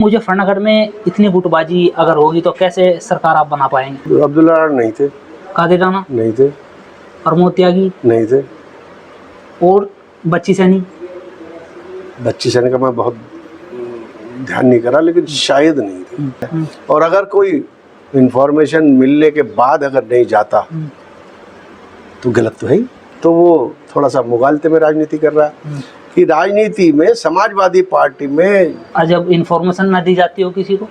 मुजफ्फरनगर में इतनी गुटबाजी अगर होगी तो कैसे सरकार आप बना पाएंगे? अब्दुल्ला नहीं थे, कादिर राना नहीं थे, प्रमोद त्यागी नहीं थे, और बच्ची सैनी। बच्ची सैनी का मैं बहुत ध्यान नहीं करा, लेकिन शायद नहीं थे। और अगर कोई इंफॉर्मेशन मिलने के बाद अगर नहीं जाता तो गलत तो है ही। तो वो थोड़ा सा मुगालते में राजनीति कर रहा है कि राजनीति में समाजवादी पार्टी में जब इंफॉर्मेशन ना दी जाती हो किसी को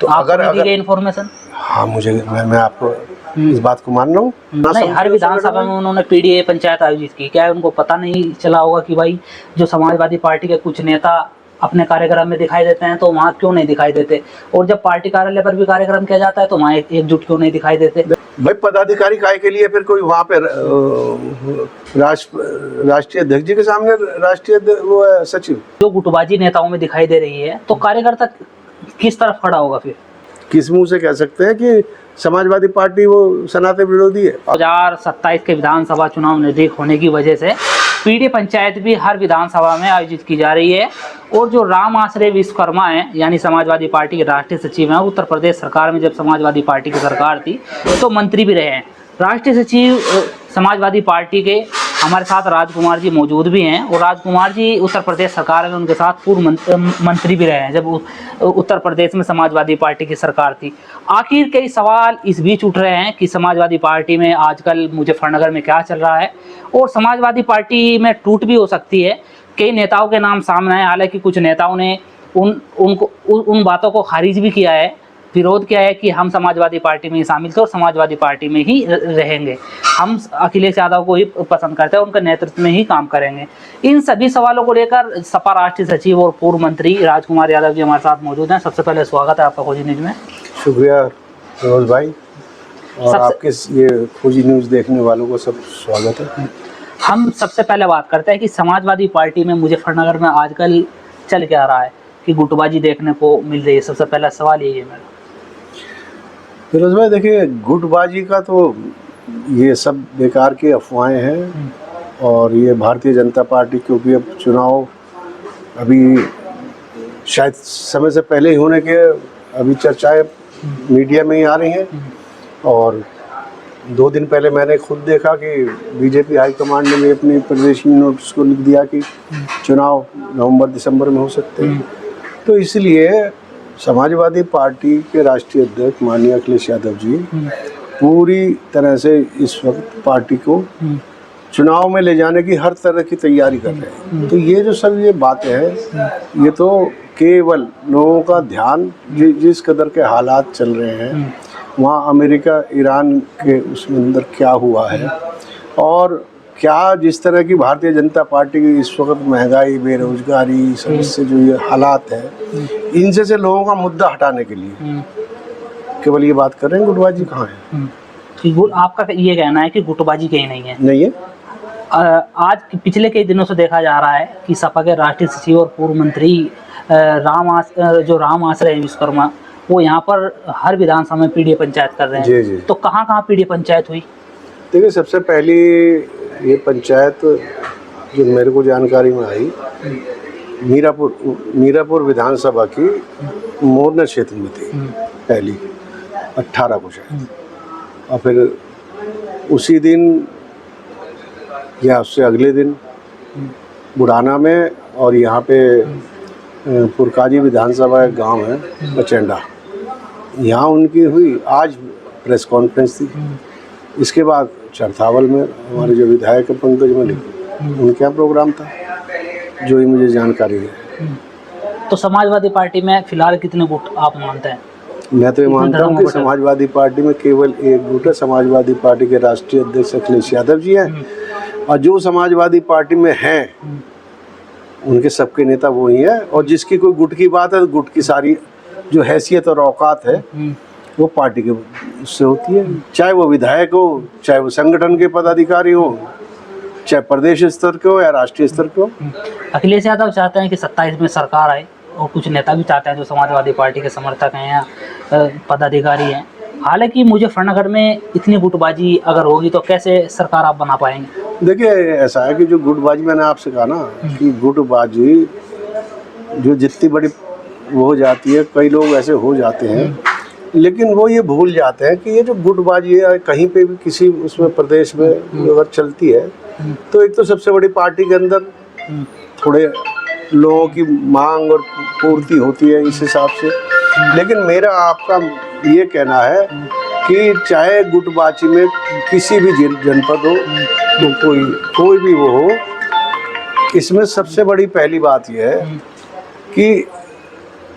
तो अगर इंफॉर्मेशन। हाँ, मैं आपको इस बात को मान रहा हूँ। नहीं, हर विधानसभा में उन्होंने पीडीए पंचायत आयोजित की, क्या उनको पता नहीं चला होगा कि भाई जो समाजवादी पार्टी के कुछ नेता अपने कार्यक्रम में दिखाई देते हैं तो वहाँ क्यों नहीं दिखाई देते, और जब पार्टी कार्यालय पर भी कार्यक्रम किया जाता है तो वहाँ एकजुट क्यों नहीं दिखाई देते? भाई पदाधिकारी काय के लिए फिर कोई वहाँ पे राष्ट्रीय अध्यक्ष जी के सामने राष्ट्रीय वो सचिव जो गुटबाजी नेताओं में दिखाई दे रही है तो कार्यकर्ता किस तरफ खड़ा होगा? फिर किस मुंह से कह सकते हैं कि समाजवादी पार्टी वो सनातन विरोधी है? 2027 के विधानसभा चुनाव नजदीक होने की वजह से पीडीए पंचायत भी हर विधानसभा में आयोजित की जा रही है, और जो राम आश्रय विश्वकर्मा हैं यानी समाजवादी पार्टी के राष्ट्रीय सचिव हैं, उत्तर प्रदेश सरकार में जब समाजवादी पार्टी की सरकार थी तो मंत्री भी रहे हैं। राष्ट्रीय सचिव समाजवादी पार्टी के हमारे साथ राजकुमार जी मौजूद भी हैं, और राजकुमार जी उत्तर प्रदेश सरकार में उनके साथ पूर्व मंत्री भी रहे हैं जब उत्तर प्रदेश में समाजवादी पार्टी की सरकार थी। आखिर कई सवाल इस बीच उठ रहे हैं कि समाजवादी पार्टी में आजकल मुजफ्फरनगर में क्या चल रहा है, और समाजवादी पार्टी में टूट भी हो सकती है। कई नेताओं के नाम सामने आए, हालांकि कुछ नेताओं ने उन बातों को खारिज भी किया है, विरोध किया है कि हम समाजवादी पार्टी में ही शामिल थे और समाजवादी पार्टी में ही रहेंगे, हम अखिलेश यादव को ही पसंद करते हैं, उनके नेतृत्व में ही काम करेंगे। इन सभी सवालों को लेकर सपा राष्ट्रीय सचिव और पूर्व मंत्री राजकुमार यादव जी हमारे साथ मौजूद हैं। सबसे पहले स्वागत है आपका खोजी न्यूज में। शुक्रिया फिरोज भाई, और आपके ये खोजी न्यूज देखने वालों को सब स्वागत है। हम सबसे पहले बात करते हैं कि समाजवादी पार्टी में मुजफ्फरनगर में आजकल चल क्या रहा है कि गुटबाजी देखने को मिल रही है। सबसे पहला सवाल यही है मेरा। फिरोज भाई देखिए, गुटबाजी का तो ये सब बेकार की अफवाहें हैं, और ये भारतीय जनता पार्टी, क्योंकि अब चुनाव अभी शायद समय से पहले ही होने के अभी चर्चाएं मीडिया में ही आ रही हैं, और 2 दिन पहले मैंने खुद देखा कि बीजेपी हाईकमांड ने भी अपनी प्रदेश नोटिस को लिख दिया कि चुनाव नवंबर दिसंबर में हो सकते हैं। तो इसलिए समाजवादी पार्टी के राष्ट्रीय अध्यक्ष माननीय अखिलेश यादव जी पूरी तरह से इस वक्त पार्टी को चुनाव में ले जाने की हर तरह की तैयारी कर रहे हैं। तो ये जो सब ये बातें हैं, ये तो केवल लोगों का ध्यान जिस कदर के हालात चल रहे हैं वहाँ अमेरिका ईरान के उसमें अंदर क्या हुआ है, और क्या जिस तरह की भारतीय जनता पार्टी की इस वक्त महंगाई, बेरोजगारी, समस्या जो ये हालात है, इनसे से लोगों का मुद्दा हटाने के लिए केवल ये बात कर रहे हैं गुटबाजी कहाँ है। आपका ये कहना है कि गुटबाजी कहीं नहीं है? आज पिछले कई दिनों से देखा जा रहा है कि सपा के राष्ट्रीय सचिव और पूर्व मंत्री राम आश्रय विश्वकर्मा वो यहाँ पर हर विधानसभा में पीडीए पंचायत कर रहे हैं। जी जी। तो कहाँ पीडीए पंचायत हुई? देखिए, सबसे पहली ये पंचायत जो मेरे को जानकारी में आई मीरापुर विधानसभा की मोरना क्षेत्र में थी, पहली 18 को शायद, और फिर उसी दिन या उससे अगले दिन बुढ़ाना में, और यहाँ पे पुरकाजी विधानसभा एक गांव है बचेंडा, यहाँ उनकी हुई। आज प्रेस कॉन्फ्रेंस थी। इसके बाद चरथावल में हमारे जो विधायक पंकज मलिक, उनके यहाँ प्रोग्राम था, जो ही मुझे जानकारी है। तो समाजवादी पार्टी में फिलहाल कितने गुट आप मानते हैं? मैं तो ये मानता हूँ कि समाजवादी पार्टी में केवल एक गुट है। समाजवादी पार्टी के राष्ट्रीय अध्यक्ष अखिलेश यादव जी हैं, और जो समाजवादी पार्टी में हैं उनके सबके नेता वो ही है, और जिसकी कोई गुट की बात है तो गुट की सारी जो हैसियत और औकात है वो पार्टी के उससे होती है, चाहे वो विधायक हो, चाहे वो संगठन के पदाधिकारी हो, चाहे प्रदेश स्तर के हो या राष्ट्रीय स्तर के हो। अखिलेश यादव चाहते हैं कि 27 में सरकार आए, और कुछ नेता भी चाहते हैं जो समाजवादी पार्टी के समर्थक हैं या पदाधिकारी हैं। हालांकि मुजफ्फरनगर में इतनी गुटबाजी अगर होगी तो कैसे सरकार आप बना पाएंगे? देखिए, ऐसा है कि जो गुटबाजी, मैंने आपसे कहा ना कि गुटबाजी जो जितनी बड़ी वो हो जाती है, कई लोग ऐसे हो जाते हैं, लेकिन वो ये भूल जाते हैं कि ये जो गुटबाजी है कहीं पे भी किसी उसमें प्रदेश में अगर चलती है तो एक तो सबसे बड़ी पार्टी के अंदर थोड़े लोगों की मांग और पूर्ति होती है इस हिसाब से। लेकिन मेरा आपका ये कहना है कि चाहे गुटबाजी में किसी भी जनपद हो तो कोई भी वो हो, इसमें सबसे बड़ी पहली बात यह है कि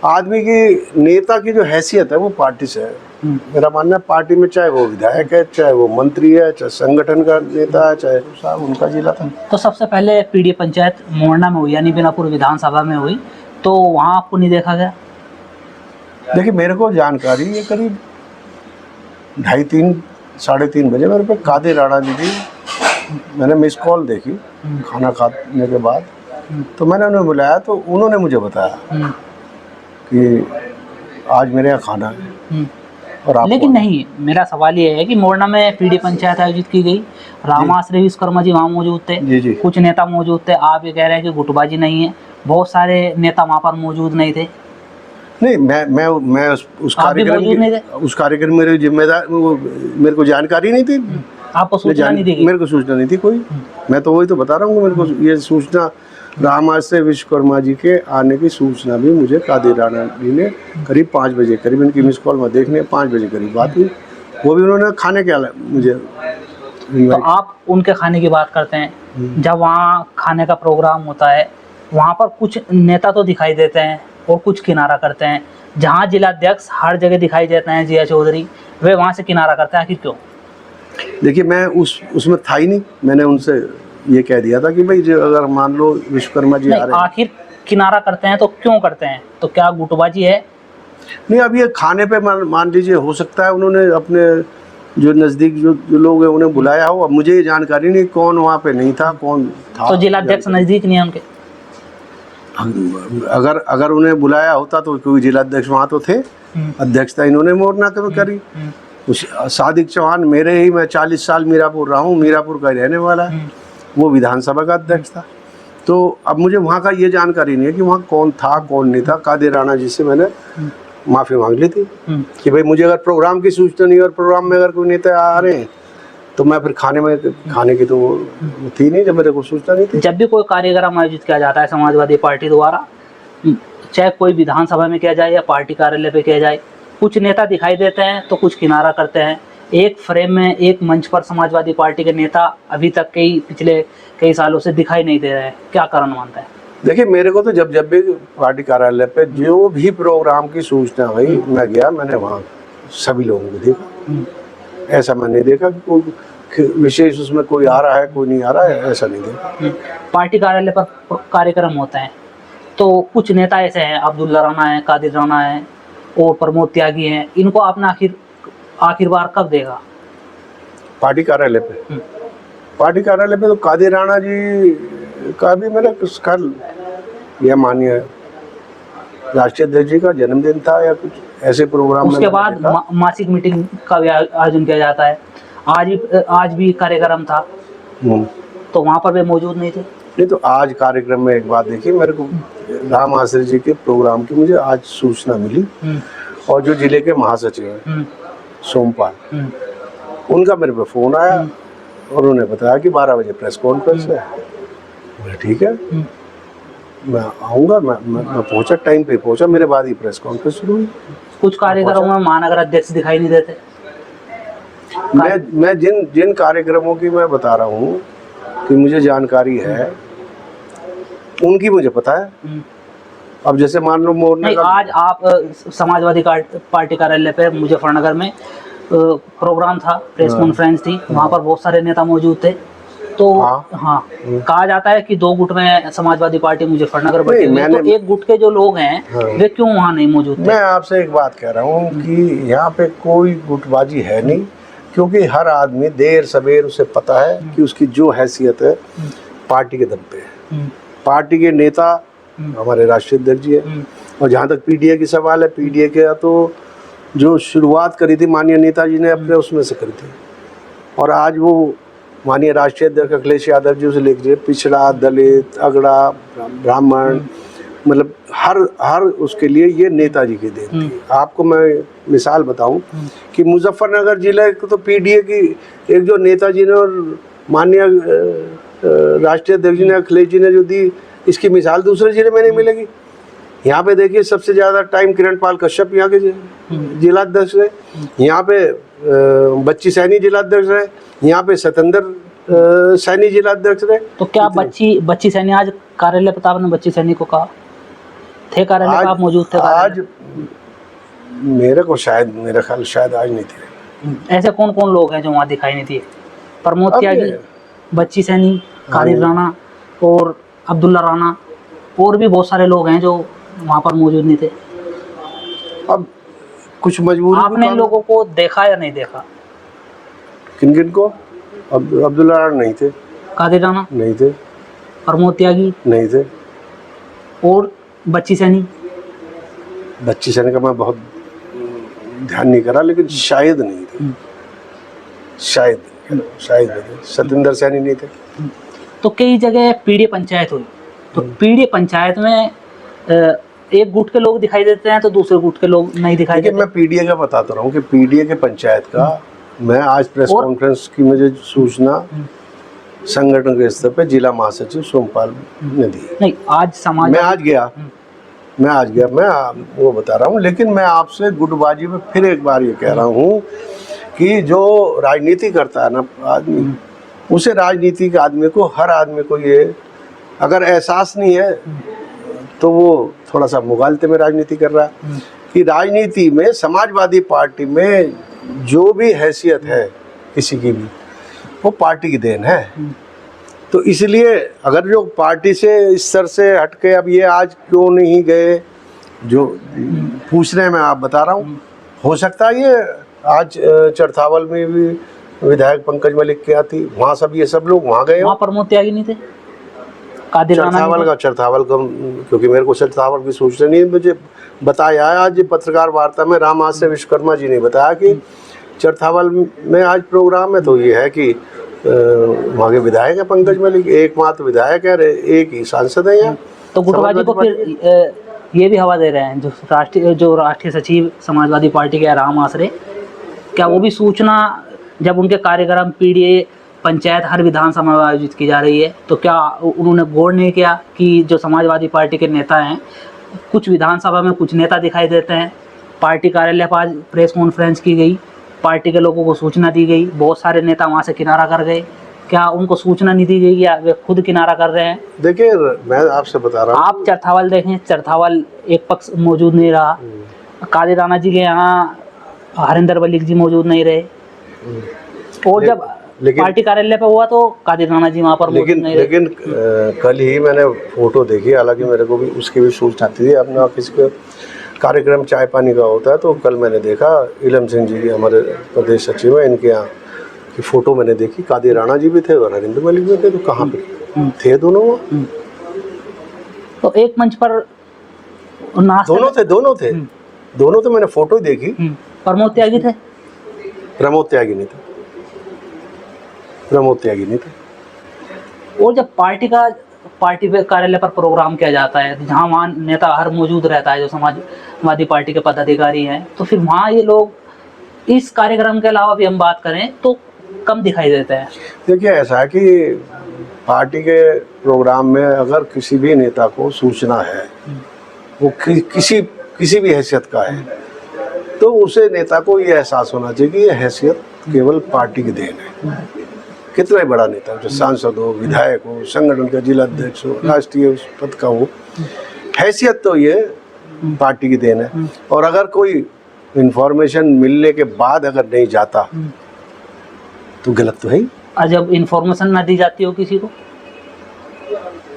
आदमी की नेता की जो हैसियत है वो पार्टी से है। मेरा मानना है पार्टी में चाहे वो विधायक है, चाहे वो मंत्री है, चाहे संगठन का नेता है, चाहे साहब उनका जिला था। तो सबसे पहले पीडीए पंचायत मोरना में हुई यानी बिनापुर विधानसभा में हुई, तो वहाँ आपको नहीं देखा गया? देखिए मेरे को जानकारी ये करीब 2:30 साढ़े 3 बजे मेरे पे कादिर राणा जी की मैंने मिस कॉल देखी खाना खाने के बाद, तो मैंने उन्हें बुलाया तो उन्होंने मुझे बताया कि आज मेरे यहाँ खाना है और आप। लेकिन नहीं, मेरा सवाल ये है कि मोरना में पीडीए पंचायत आयोजित की गई, रामाश्रय विश्वकर्मा जी वहाँ मौजूद थे, जी। कुछ नेता मौजूद थे, आप ये कह रहे हैं कि गुटबाजी नहीं है, बहुत सारे नेता वहाँ पर मौजूद नहीं थे। नहीं, मैं उस कार्यक्रम मेरे जिम्मेदार मेरे को जानकारी नहीं थी, आपको सूचना नहीं दी? मेरे को सूचना नहीं थी कोई। मैं तो वही तो बता रहा हूँ, मेरे को ये सूचना रामाश्रय विश्वकर्मा जी के आने की सूचना भी मुझे कादिर राणा जी ने करीब 5 बजे करीब इनकी मिस कॉल में देखने 5 बजे करीब बात हुई, वो भी उन्होंने खाने के मुझे। तो आप उनके खाने की बात करते हैं, जब वहाँ खाने का प्रोग्राम होता है वहाँ पर कुछ नेता तो दिखाई देते हैं और कुछ किनारा करते हैं। जहाँ जिलाध्यक्ष हर जगह दिखाई देते हैं जिया चौधरी, वे वहाँ से किनारा करते हैं, आखिर क्यों? देखिए मैं उसमें था ही नहीं, मैंने उनसे ये कह दिया था कि भाई जो अगर मान लो विश्वकर्मा जी आ रहे हैं, आखिर किनारा करते हैं तो क्यों करते हैं? तो क्या गुटबाजी है? नहीं, अब ये खाने पे मान लीजिए हो सकता है उन्होंने अपने जो नज़दीक जो लोग हैं उन्हें बुलाया हो। अब मुझे ये जानकारी नहीं कौन वहाँ पे नहीं था, कौन था। तो जिलाध्यक्ष नज़दीक नहीं है उनके? अगर उन्हें बुलाया होता तो कोई जिलाध्यक्ष वहाँ तो थे, अध्यक्षता इन्होंने मोरना में करी। सादिक चौहान मेरे ही, मैं 40 साल मीरापुर रहा हूँ, मीरापुर का रहने वाला है, वो विधानसभा का अध्यक्ष था। तो अब मुझे वहाँ का ये जानकारी नहीं है कि वहाँ कौन था कौन नहीं था। कादिर राणा जी से मैंने माफ़ी मांग ली थी कि भाई मुझे अगर प्रोग्राम की सूचना नहीं और प्रोग्राम में अगर कोई नेता आ रहे हैं तो मैं फिर खाने की तो थी नहीं जब मेरे को सूचना नहीं थी। जब भी कोई कार्यक्रम आयोजित किया जाता है समाजवादी पार्टी द्वारा, चाहे कोई विधानसभा में किया जाए या पार्टी कार्यालय पे किया जाए, कुछ नेता दिखाई देते हैं तो कुछ किनारा करते हैं। एक फ्रेम में एक मंच पर समाजवादी पार्टी के नेता अभी तक पिछले कई सालों से दिखाई नहीं दे रहे हैं, क्या कारण मानता है? देखिए मेरे को तो जब भी पार्टी कार्यालय पे जो भी प्रोग्राम की सूचना हुई मैं गया, मैंने वहाँ सभी लोगों को देखा। ऐसा मैं नहीं देखा कि कोई विशेष उसमें कोई आ रहा है कोई नहीं आ रहा है, ऐसा नहीं देखा। पार्टी कार्यालय पर कार्यक्रम होते हैं तो कुछ नेता ऐसे हैं, अब्दुल्ला राणा है, कादिर राणा है और प्रमोद त्यागी हैं, इनको आपने आखिर बार कब देखा? पार्टी कार्यालय पे? पार्टी कार्यालय पे तो कादिर राणा जी का भी मैंने कल यह मानिए राष्ट्रीय अध्यक्ष जी का जन्मदिन था या कुछ ऐसे प्रोग्राम। उसके बाद मासिक मीटिंग का भी आयोजन किया जाता है, आज भी कार्यक्रम था, तो वहाँ पर वे मौजूद नहीं थे। नहीं तो आज कार्यक्रम में एक बात देखिए, मेरे को रामाश्रय जी के प्रोग्राम की मुझे आज सूचना मिली और जो जिले के महासचिव हैं सोमपाल, उनका मेरे पे फोन आया और उन्होंने बताया कि 12 बजे प्रेस कॉन्फ्रेंस है। मैं ठीक है, मैं आऊँगा। मैं पहुँचा, टाइम पे पहुँचा, मेरे बाद ही प्रेस कॉन्फ्रेंस शुरू हुई। कुछ कार्यक्रमों में महानगर अध्यक्ष दिखाई नहीं देते। मैं जिन कार्यक्रमों की मैं बता रहा हूँ कि मुझे जानकारी है उनकी मुझे पता है। अब जैसे मान लो मोरना का आज आप समाजवादी पार्टी कार्यालय पे मुजफ्फरनगर में प्रोग्राम था, प्रेस कॉन्फ्रेंस थी, वहाँ पर बहुत सारे नेता मौजूद थे, तो हाँ कहा जाता है कि 2 गुट में समाजवादी पार्टी मुजफ्फरनगर बटी हुई, तो एक गुट के जो लोग हैं वे क्यों वहाँ नहीं मौजूद थे? मैं आपसे एक बात कह रहा हूँ कि यहाँ पे कोई गुटबाजी है नहीं, क्योंकि हर आदमी देर सवेर उसे पता है कि उसकी जो हैसियत है पार्टी के दम पे है। पार्टी के नेता हमारे राष्ट्रीय अध्यक्ष जी है, और जहाँ तक पीडीए की सवाल है, पीडीए के तो जो शुरुआत करी थी माननीय नेताजी ने अपने उसमें से करी थी, और आज वो माननीय राष्ट्रीय अध्यक्ष अखिलेश यादव जी उसे लिख दिए पिछड़ा, दलित, अगड़ा, ब्राह्मण, मतलब हर उसके लिए ये नेताजी की देन थी। आपको मैं मिसाल बताऊं कि मुजफ्फरनगर जिले को तो पीडीए की एक जो नेताजी ने और माननीय राष्ट्रीय अध्यक्ष ने अखिलेश जी ने जो दी, इसकी मिसाल दूसरे जिले में नहीं मिलेगी। यहाँ पे देखिए सबसे ज़्यादा टाइम किरण पाल कश्यप यहाँ के जिलाध्यक्ष रहे, यहाँ पे बच्ची सैनी जिलाध्यक्ष रहे, यहाँ पे सतेंद्र सैनी जिलाध्यक्ष रहे। तो क्या बच्ची सैनी आज कार्यालय प्रताप ने बच्ची सैनी को कहा थे कार्यालय पे, आप मौजूद थे? आज मेरा ख्याल शायद आज नहीं थे। ऐसे कौन कौन लोग हैं जो वहाँ दिखाई नहीं दिए? प्रमोद त्यागी, बच्ची सैनी, कादिर राणा और अब्दुल्ला राणा, और भी बहुत सारे लोग हैं जो वहाँ पर मौजूद नहीं थे। अब कुछ मजबूरी, आपने इन लोगों को देखा या नहीं देखा? किन को? अब्दुल्ला राणा नहीं थे, कादिर राणा नहीं थे, प्रमोद त्यागी नहीं थे, और बच्ची सैनी का मैं बहुत ध्यान नहीं करा, लेकिन शायद नहीं थे, शायद नहीं थे। सतेंद्र सैनी नहीं थे। तो कई जगह पीडीए पंचायत हुई, तो पीडीए पंचायत में एक गुट के लोग दिखाई देते हैं तो दूसरे गुट के लोग नहीं दिखाई देते। मैं पीडीए का बताता रहा हूँ कि पीडीए के पंचायत का मैं आज प्रेस कॉन्फ्रेंस की मुझे सूचना संगठन के स्तर पे जिला महासचिव सोमपाल ने दी। नहीं, आज समाज मैं आज गया मैं वो बता रहा हूँ, लेकिन मैं आपसे गुटबाजी में फिर एक बार ये कह रहा हूँ कि जो राजनीति करता है ना आदमी, उसे राजनीतिक आदमी को, हर आदमी को ये अगर एहसास नहीं है तो वो थोड़ा सा मुगालते में राजनीति कर रहा है कि राजनीति में समाजवादी पार्टी में जो भी हैसियत है किसी की भी, वो पार्टी की देन है। तो इसलिए अगर जो पार्टी से इस स्तर से हटके अब ये आज क्यों नहीं गए जो पूछ रहे हैं, मैं आप बता रहा हूँ, हो सकता है ये आज चरथावल में भी विधायक पंकज मलिक की आती, वहाँ सब ये सब लोग वहाँ गए। वहाँ प्रमोद त्यागी नहीं थे, चरथावल का क्योंकि मेरे को चरथावल की सूचना नहीं है, मुझे बताया आज पत्रकार वार्ता में राम आश्रय विश्वकर्मा जी ने बताया कि चरथावल में आज प्रोग्राम है। तो ये है कि वहाँ के विधायक है पंकज मलिक, एकमात्र विधायक है, एक ही सांसद है यहाँ। तो गुटबाजी को फिर ये भी हवा दे रहे हैं जो राष्ट्रीय सचिव समाजवादी पार्टी के राम आश्रय, क्या वो भी सूचना जब उनके कार्यक्रम पीडीए पंचायत हर विधानसभा में आयोजित की जा रही है, तो क्या उन्होंने गौर नहीं किया कि जो समाजवादी पार्टी के नेता हैं, कुछ विधानसभा में कुछ नेता दिखाई देते हैं, पार्टी कार्यालय पर आज प्रेस कॉन्फ्रेंस की गई, पार्टी के लोगों को सूचना दी गई, बहुत सारे नेता वहाँ से किनारा कर गए, क्या उनको सूचना नहीं दी गई या वे खुद किनारा कर रहे हैं? देखिए मैं आपसे बता रहा हूँ, आप चरथावल देखें, चरथावल एक पक्ष मौजूद नहीं रहा, कादिर राणा जी के यहाँ हरिंदर मलिक जी मौजूद नहीं रहे, और जब पार्टी कार्यालय पे हुआ तो कादिर राणा जी वहाँ पर मौजूद नहीं रहे। लेकिन कल ही मैंने फोटो देखी, हालांकि मेरे को भी उसकी भी सूचना थी, अपने ऑफिस के कार्यक्रम चाय पानी का होता है, तो कल मैंने देखा इलम सिंह जी की, हमारे प्रदेश सचिव है, इनके यहाँ की फोटो मैंने देखी, कादिर राणा जी भी थे और हरिंदर मलिक भी थे। तो कहाँ पे थे दोनों? तो एक मंच पर दोनों थे, मैंने फोटो देखी। प्रमोद त्यागी थे? प्रमोद त्यागी नहीं थे। और जब पार्टी पे कार्यालय पर प्रोग्राम किया जाता है, जहाँ वहाँ नेता हर मौजूद रहता है जो समाजवादी पार्टी के पदाधिकारी हैं, तो फिर वहाँ ये लोग इस कार्यक्रम के अलावा भी हम बात करें तो कम दिखाई देते हैं। देखिए ऐसा है कि पार्टी के प्रोग्राम में अगर किसी भी नेता को सूचना है, वो किसी भी हैसियत का है, तो उसे नेता को ये एहसास होना चाहिए कि ये हैसियत केवल पार्टी की देन है। कितना ही बड़ा नेता हो, जो सांसद हो, विधायक हो, संगठन का जिला अध्यक्ष हो, राष्ट्रीय पद का हो, हैसियत तो ये पार्टी की देन है। और अगर कोई इंफॉर्मेशन मिलने के बाद अगर नहीं जाता तो गलत तो है ही। जब इंफॉर्मेशन ना दी जाती हो किसी को,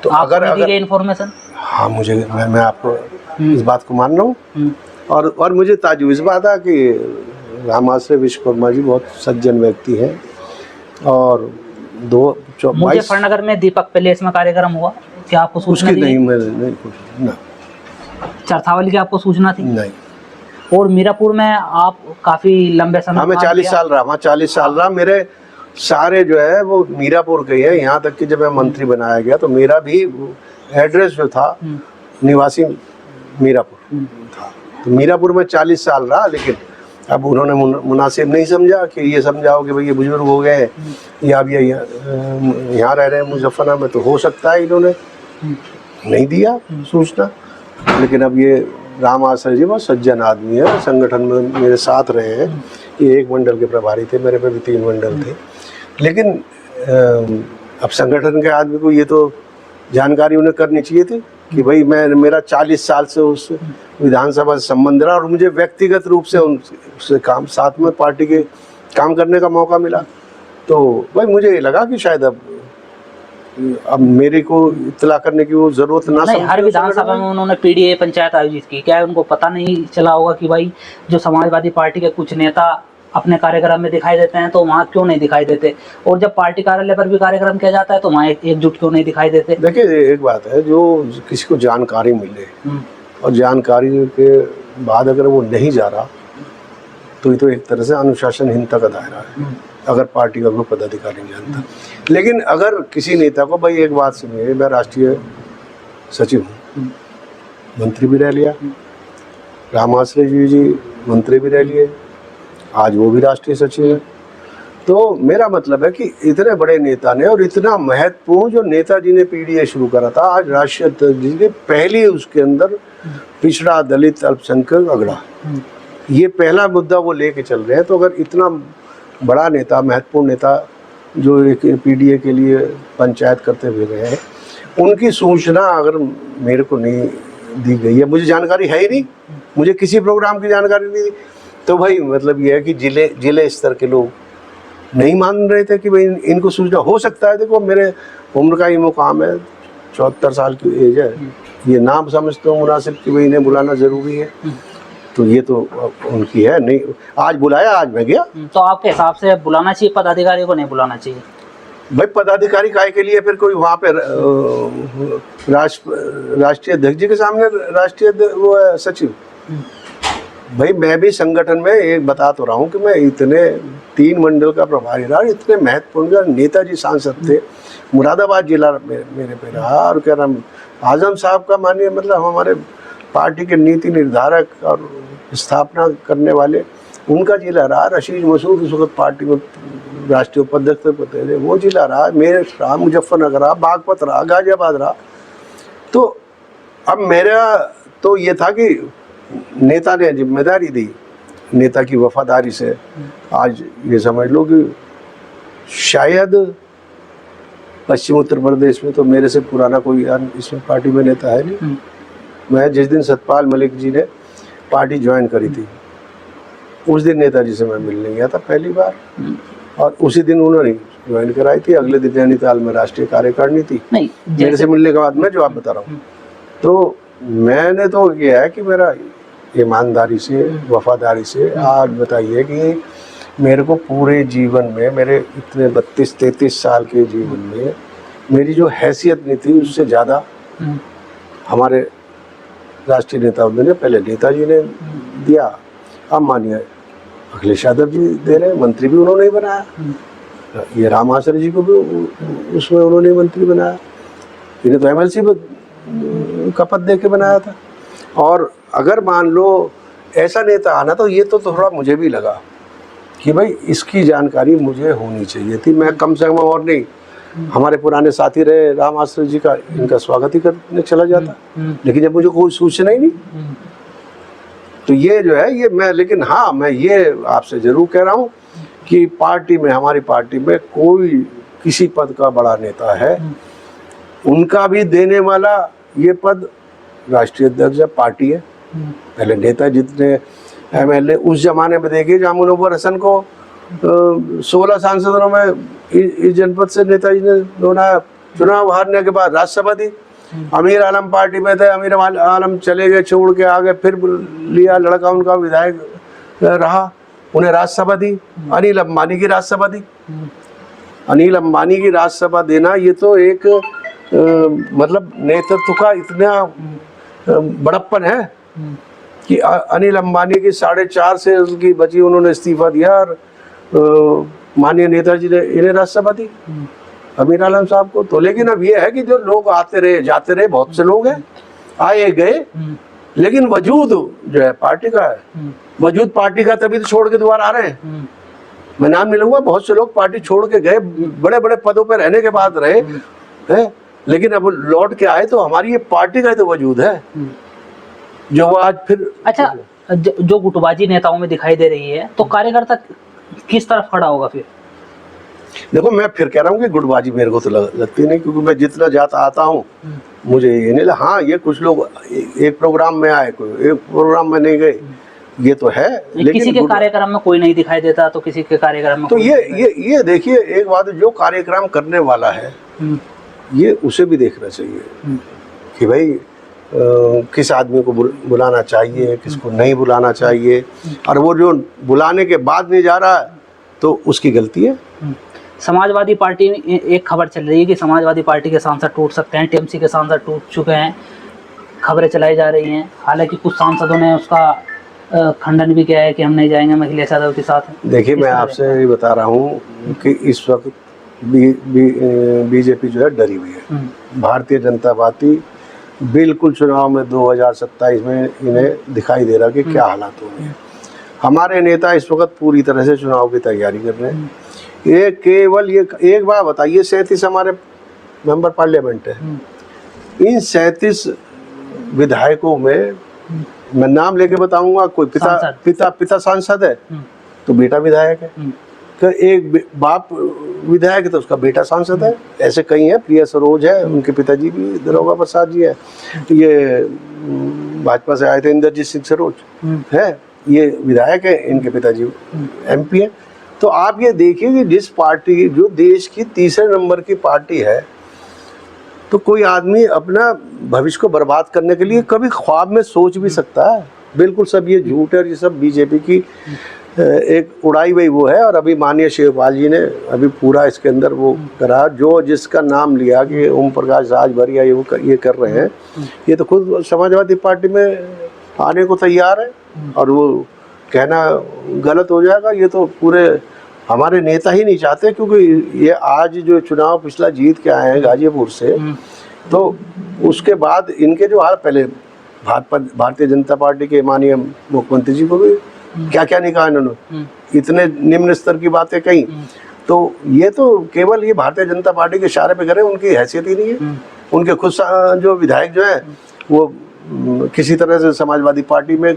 तो अगर इंफॉर्मेशन, हाँ मैं आपको इस बात को मान रहा हूँ, और मुझे ताज्जुब इस बात है कि राम आश्रय विश्वकर्मा जी बहुत सज्जन व्यक्ति हैं। और मुजफ्फरनगर में दीपक पैलेस में कार्यक्रम हुआ, क्या आपको सूचना थी? नहीं। चरथावल की आपको सूचना थी? नहीं। और मीरापुर में आप काफी लंबे समय, मैं 40 साल रहा, मेरे सारे जो है वो मीरापुर के हैं। यहाँ तक कि जब मैं मंत्री बनाया गया तो मेरा भी एड्रेस जो था निवासी मीरापुर था। तो मीरापुर में 40 साल रहा, लेकिन अब उन्होंने मुनासिब नहीं समझा कि ये समझाओ कि भाई ये बुजुर्ग हो गए हैं या अब ये यहाँ रह रहे हैं मुजफ्फरनगर में, तो हो सकता है इन्होंने नहीं दिया सूचना। लेकिन अब ये राम आश्रय जी बहुत सज्जन आदमी है, संगठन में मेरे साथ रहे हैं। ये एक मंडल के प्रभारी थे, मेरे पे भी 3 मंडल थे। लेकिन अब संगठन के आदमी को ये तो जानकारी उन्हें करनी चाहिए थी कि भाई मेरा 40 साल से उस विधानसभा से संबंध रहा और मुझे व्यक्तिगत रूप से उससे काम साथ में पार्टी के काम करने का मौका मिला। तो भाई मुझे ये लगा कि शायद अब मेरे को इत्तला करने की वो जरूरत ना। नहीं, हर विधानसभा में उन्होंने पीडीए पंचायत आयोजित की, क्या उनको पता नहीं चला होगा कि भाई जो समाजवादी पार्टी के कुछ नेता अपने कार्यक्रम में दिखाई देते हैं तो वहाँ क्यों नहीं दिखाई देते, और जब पार्टी कार्यालय पर भी कार्यक्रम किया जाता है तो वहाँ एकजुट क्यों नहीं दिखाई देते? देखिए एक बात है, जो किसी को जानकारी मिले और जानकारी के बाद अगर वो नहीं जा रहा तो ये तो एक तरह से अनुशासनहीनता का दायरा है, अगर पार्टी का कोई पदाधिकारी नहीं जानता। लेकिन अगर किसी नेता को, भाई एक बात सुनिए, मैं राष्ट्रीय सचिव हूँ, मंत्री भी रह लिया, राम आश्रय जी मंत्री भी रह लिए, आज वो भी राष्ट्रीय सचिव है। तो मेरा मतलब है कि इतने बड़े नेता ने और इतना महत्वपूर्ण जो नेताजी ने पीडीए शुरू करा था, आज राष्ट्रीय अध्यक्ष जी ने पहली उसके अंदर पिछड़ा, दलित, अल्पसंख्यक, अगड़ा, ये पहला मुद्दा वो लेके चल रहे हैं। तो अगर इतना बड़ा नेता, महत्वपूर्ण नेता जो एक पीडीए के लिए पंचायत करते हुए गए हैं, उनकी सूचना अगर मेरे को नहीं दी गई है, मुझे जानकारी है ही नहीं, मुझे किसी प्रोग्राम की जानकारी नहीं दी, तो भाई मतलब ये है कि जिले स्तर के लोग नहीं मान रहे थे कि भाई इनको सूचना हो सकता है। देखो मेरे उम्र का ही मुकाम है, 74 साल की एज है, ये नाम समझता हूँ मुनासिब कि भाई इन्हें बुलाना ज़रूरी है, तो ये तो उनकी है। नहीं, आज बुलाया, आज मैं गया। तो आपके हिसाब से बुलाना चाहिए पदाधिकारी को, नहीं बुलाना चाहिए? भाई पदाधिकारी काय के लिए फिर कोई वहाँ पे राष्ट्रीय अध्यक्ष जी के सामने राष्ट्रीय वो है सचिव। भाई मैं भी संगठन में एक बता तो रहा हूँ कि मैं इतने 3 मंडल का प्रभारी रहा, इतने महत्वपूर्ण नेताजी सांसद थे, मुरादाबाद जिला मेरे पे रहा, और क्या नाम आजम साहब का मानिए, मतलब हमारे पार्टी के नीति निर्धारक और स्थापना करने वाले, उनका जिला रहा। रशीद मसूद उस वक्त पार्टी में राष्ट्रीय उपाध्यक्ष थे, वो जिला रहा, मेरे रहा, मुजफ्फरनगर रहा, बागपत रहा, गाजियाबाद रहा। तो अब मेरा तो ये था कि नेता ने जिम्मेदारी दी, नेता की वफादारी से आज ये समझ लो कि शायद पश्चिम उत्तर प्रदेश में तो मेरे से पुराना कोई इसमें पार्टी में नेता है नहीं। मैं जिस दिन सतपाल मलिक जी ने पार्टी ज्वाइन करी थी, उस दिन नेताजी से मैं मिलने गया था पहली बार, और उसी दिन उन्होंने ज्वाइन कराई थी। अगले दिन नैनीताल में राष्ट्रीय कार्यकारिणी थी, मेरे से मिलने के बाद मैं जो आप बता रहा हूँ। तो मैंने तो ये है कि मेरा ईमानदारी से, वफादारी से, आज बताइए कि मेरे को पूरे जीवन में, मेरे इतने 32-33 साल के जीवन में मेरी जो हैसियत नहीं थी उससे ज़्यादा हमारे राष्ट्रीय नेताओं ने, पहले नेताजी ने दिया, अब मानिए अखिलेश यादव जी दे रहे, मंत्री भी उन्होंने ही बनाया, ये राम आश्रय जी को भी उसमें उन्होंने मंत्री बनाया, इन्हें तो एमएलसी का पद दे के बनाया था। और अगर मान लो ऐसा नेता आना, तो ये तो थोड़ा मुझे भी लगा कि भाई इसकी जानकारी मुझे होनी चाहिए थी। मैं कम से कम और नहीं, हमारे पुराने साथी रहे राम आश्रय जी का, इनका स्वागत ही करने चला जाता, लेकिन जब मुझे कोई सूचना ही नहीं, तो ये जो है ये मैं, लेकिन हाँ मैं ये आपसे जरूर कह रहा हूँ कि पार्टी में, हमारी पार्टी में कोई किसी पद का बड़ा नेता है, उनका भी देने वाला ये पद राष्ट्रीय अध्यक्ष पार्टी है। पहले नेता जितने एमएलए उस जमाने में देखिए, जहाँ मुनव्वर हसन को 16 सांसदों में इस जनपद से नेताजी ने बनाया, चुनाव हारने के बाद राज्यसभा दी। अमीर आलम पार्टी में थे, अमीर आलम चले गए, छोड़ के आ गए, फिर लिया लड़का उनका विधायक रहा, उन्हें राज्यसभा दी। अनिल अंबानी की राज्यसभा दी। अनिल अंबानी की राज्यसभा देना ये तो एक मतलब नेतृत्व का इतना बड़प्पन है कि अनिल अंबानी की 4.5 से उनकी बची, उन्होंने इस्तीफा दिया और माननीय नेताजी ने इन्हें राज्यसभा दी, अमीर आलम साहब को। तो लेकिन अब ये है कि जो लोग आते रहे जाते रहे, बहुत से लोग हैं, आए गए, लेकिन वजूद जो है पार्टी का है, वजूद पार्टी का, तभी तो छोड़ के दोबारा आ रहे हैं। मैं नाम नहीं लूंगा, बहुत से लोग पार्टी छोड़ के गए, बड़े बड़े पदों पर रहने के बाद रहे हैं, लेकिन अब लौट के आए, तो हमारी ये पार्टी का ही तो वजूद है जो वो आज फिर। अच्छा, जो गुटबाजी नेताओं में दिखाई दे रही है, तो कार्यकर्ता किस तरफ खड़ा होगा फिर? देखो, मैं फिर कह रहा हूँ कि गुटबाजी मेरे को तो लगती नहीं, क्योंकि मैं जितना जाता आता हूँ मुझे ये नहीं लगा। हाँ, ये कुछ लोग एक प्रोग्राम में आए, कोई एक प्रोग्राम में नहीं गए, ये तो है। लेकिन किसी के कार्यक्रम में कोई नहीं दिखाई देता, तो किसी के कार्यक्रम में तो ये देखिए, एक बात, जो कार्यक्रम करने वाला है ये उसे भी देखना चाहिए कि भाई किस आदमी को बुलाना चाहिए, किसको नहीं बुलाना चाहिए, और वो जो बुलाने के बाद नहीं जा रहा है तो उसकी गलती है। समाजवादी पार्टी में एक खबर चल रही है कि समाजवादी पार्टी के सांसद टूट सकते हैं, टीएमसी के सांसद टूट चुके हैं, खबरें चलाई जा रही हैं। हालांकि कुछ सांसदों ने उसका खंडन भी किया है कि हम नहीं जाएंगे अखिलेश यादव के साथ। देखिए, मैं आपसे बता रहा हूँ कि इस वक्त बीजेपी जो है डरी हुई है। भारतीय जनता पार्टी बिल्कुल चुनाव में 2027 में इन्हें दिखाई दे रहा कि क्या हालात होंगे। हमारे नेता इस वक्त पूरी तरह से चुनाव की तैयारी कर रहे हैं। ये केवल ये एक बात बताइए, 37 हमारे मेंबर पार्लियामेंट है, इन 37 विधायकों में मैं नाम लेके बताऊंगा, कोई पिता सांसद है तो बेटा विधायक है, तो एक बाप विधायक है तो उसका बेटा सांसद है। ऐसे कई हैं, प्रिया सरोज है, उनके पिताजी भी दरोगा प्रसाद जी है, ये भाजपा से आए थे इंद्रजीत सिंह सरोज है, ये विधायक है, इनके पिताजी एमपी है। तो आप ये देखिए कि जिस पार्टी, जो देश की तीसरे नंबर की पार्टी है, तो कोई आदमी अपना भविष्य को बर्बाद करने के लिए कभी ख्वाब में सोच भी सकता है? बिल्कुल सब ये झूठ है, और ये सब बीजेपी की एक उड़ाई हुई वो है। और अभी माननीय शिवपाल जी ने अभी पूरा इसके अंदर वो करा, जो जिसका नाम लिया कि ओम प्रकाश राजभर या ये कर रहे हैं, ये तो खुद समाजवादी पार्टी में आने को तैयार है, और वो कहना गलत हो जाएगा। ये तो पूरे हमारे नेता ही नहीं चाहते, क्योंकि ये आज जो चुनाव पिछला जीत के आए हैं गाजीपुर से, तो उसके बाद इनके जो हाल, पहले भारतीय जनता पार्टी के माननीय मुख्यमंत्री जी को भी क्या क्या नहीं कहा इन्होंने, इतने निम्न स्तर की बातें कही। तो ये तो केवल ये भारतीय जनता पार्टी के इशारे पे करे, उनकी हैसियत ही नहीं है। उनके खुद जो विधायक जो है वो किसी तरह से समाजवादी पार्टी में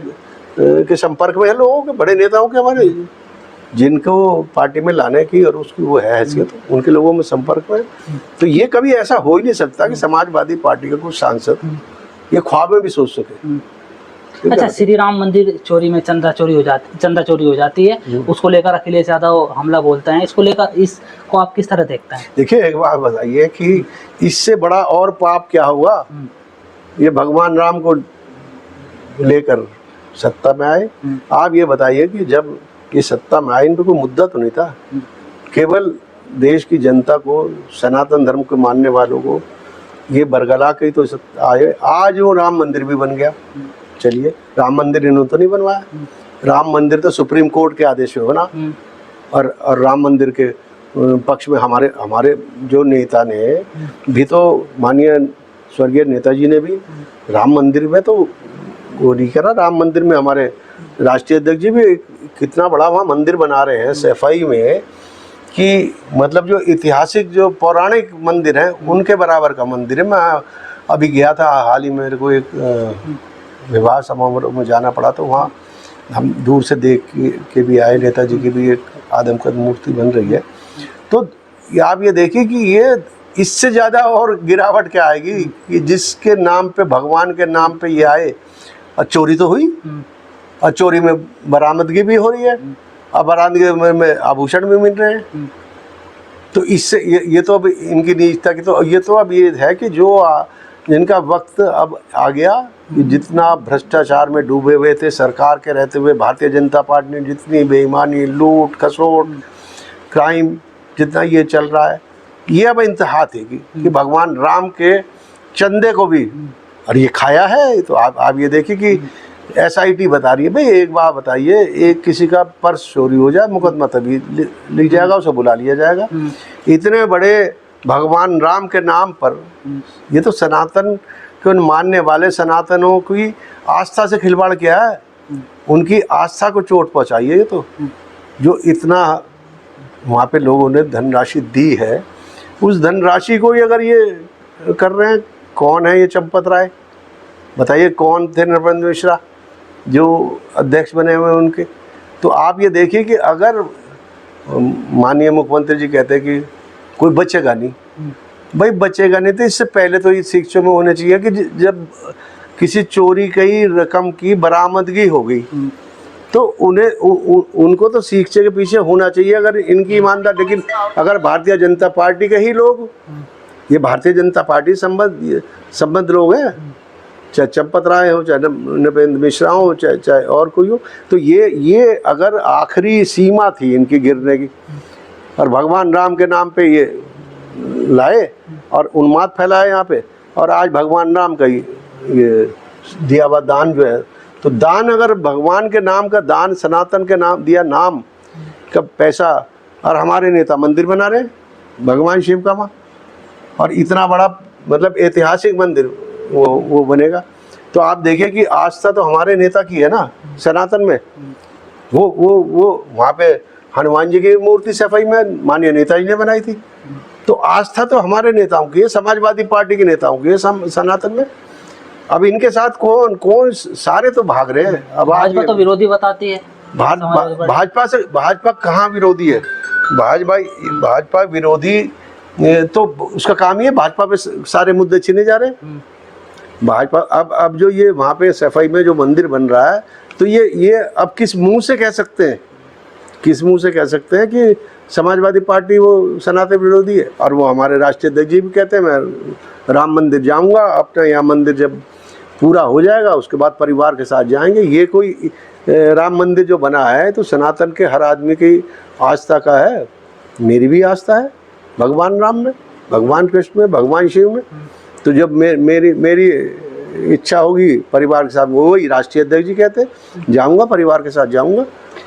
के संपर्क में है, लोगों के बड़े नेताओं के, हमारे जिनको पार्टी में लाने की और उसकी वो है हैसियत, उनके लोगों में संपर्क में। तो ये कभी ऐसा हो ही नहीं सकता कि समाजवादी पार्टी का कुछ सांसद ये ख्वाब में भी सोच सके। अच्छा, श्री राम मंदिर चोरी में चंदा चोरी हो जाती है, उसको लेकर अखिलेश यादव हमला बोलते हैं, इसको लेकर इसको आप किस तरह देखते हैं? देखिए, एक बात बताइए कि इससे बड़ा और पाप क्या हुआ? ये भगवान राम को लेकर सत्ता में आए। आप ये बताइए कि जब ये सत्ता में आए, इन पर कोई मुद्दा तो नहीं था, केवल देश की जनता को, सनातन धर्म को मानने वालों को ये बरगला के तो आए। आज वो राम मंदिर भी बन गया। चलिए, राम मंदिर इन्होंने तो नहीं बनवाया, राम मंदिर तो सुप्रीम कोर्ट के आदेश में बना, और राम मंदिर के पक्ष में हमारे जो नेता ने भी, तो माननीय स्वर्गीय नेताजी ने भी राम मंदिर में तो वो नहीं करा। राम मंदिर में हमारे राष्ट्रीय अध्यक्ष जी भी कितना बड़ा वहाँ मंदिर बना रहे हैं सफाई में, कि मतलब जो ऐतिहासिक जो पौराणिक मंदिर हैं उनके बराबर का मंदिर है। मैं अभी गया था हाल ही में, मेरे को एक विवाह समारोह में जाना पड़ा, तो वहाँ हम दूर से देख के भी आए। नेताजी की भी एक आदमकद मूर्ति बन रही है। तो आप ये देखिए कि ये इससे ज़्यादा और गिरावट क्या आएगी कि जिसके नाम पे, भगवान के नाम पे ये आए, और चोरी तो हुई, और चोरी में बरामदगी भी हो रही है, और बरामदगी में आभूषण भी मिल रहे हैं। तो इससे ये तो अब इनकी निजता की, तो ये तो अब ये है कि जो जिनका वक्त अब आ गया, कि जितना भ्रष्टाचार में डूबे हुए थे सरकार के रहते हुए, भारतीय जनता पार्टी ने जितनी बेईमानी, लूट खसोट, क्राइम जितना ये चल रहा है, ये अब इंतहा थी कि भगवान राम के चंदे को भी, और ये खाया है। तो आप ये देखिए कि SIT बता रही है, भाई एक बात बताइए, एक किसी का पर्स चोरी हो जाए, मुकदमा तभी लिख जाएगा, उसे बुला लिया जाएगा। इतने बड़े भगवान राम के नाम पर, ये तो सनातन कि उन मानने वाले सनातनों की आस्था से खिलवाड़ किया है, उनकी आस्था को चोट पहुंचाई है। ये तो जो इतना वहाँ पे लोगों ने धनराशि दी है, उस धनराशि को ही अगर ये कर रहे हैं, कौन है ये चंपत राय? बताइए कौन थे नृपेंद्र मिश्रा जो अध्यक्ष बने हुए उनके? तो आप ये देखिए कि अगर माननीय मुख्यमंत्री जी कहते हैं कि कोई बचेगा नहीं, भाई बचेगा नहीं तो इससे पहले तो ये शिक्षा में होना चाहिए कि जब किसी चोरी की रकम की बरामदगी हो गई तो उन्हें उनको तो शिक्षा के पीछे होना चाहिए अगर इनकी ईमानदार। लेकिन अगर भारतीय जनता पार्टी के ही लोग, ये भारतीय जनता पार्टी संबंध लोग हैं, चाहे चंपत राय हो, चाहे नृपेंद्र मिश्रा हो, चाहे और कोई हो, तो ये अगर आखिरी सीमा थी इनकी गिरने की, और भगवान राम के नाम पे ये लाए और उन्माद फैलाए यहाँ पे, और आज भगवान राम का ये दिया हुआ दान जो है, तो दान अगर भगवान के नाम का दान, सनातन के नाम दिया नाम का पैसा, और हमारे नेता मंदिर बना रहे हैं भगवान शिव का वहाँ, और इतना बड़ा मतलब ऐतिहासिक मंदिर वो बनेगा। तो आप देखिए कि आस्था तो हमारे नेता की है ना सनातन में। वो वहाँ पे हनुमान जी की मूर्ति सफाई में माननीय नेताजी ने बनाई थी। तो आस्था तो हमारे नेताओं की है, समाजवादी पार्टी के नेताओं की है सनातन में। अब इनके साथ कौन सारे तो भाग रहे हैं। अब भाजपा तो विरोधी बताती है। भाजपा कहाँ विरोधी है? भाजपा विरोधी तो उसका काम ही है, भाजपा पे सारे मुद्दे छीने जा रहे हैं। भाजपा अब जो ये वहाँ पे सफाई में जो मंदिर बन रहा है, तो ये अब किस मुंह से कह सकते हैं, किस मुंह से कह सकते हैं कि समाजवादी पार्टी वो सनातन विरोधी है? और वो हमारे राष्ट्रीय अध्यक्ष जी भी कहते हैं मैं राम मंदिर जाऊंगा, अपना यहाँ मंदिर जब पूरा हो जाएगा उसके बाद परिवार के साथ जाएंगे। ये कोई राम मंदिर जो बना है तो सनातन के हर आदमी की आस्था का है, मेरी भी आस्था है भगवान राम में, भगवान कृष्ण में, भगवान शिव में। तो जब मेरी इच्छा होगी परिवार के साथ, वही राष्ट्रीय अध्यक्ष जी कहते हैं जाऊंगा, परिवार के साथ जाऊंगा।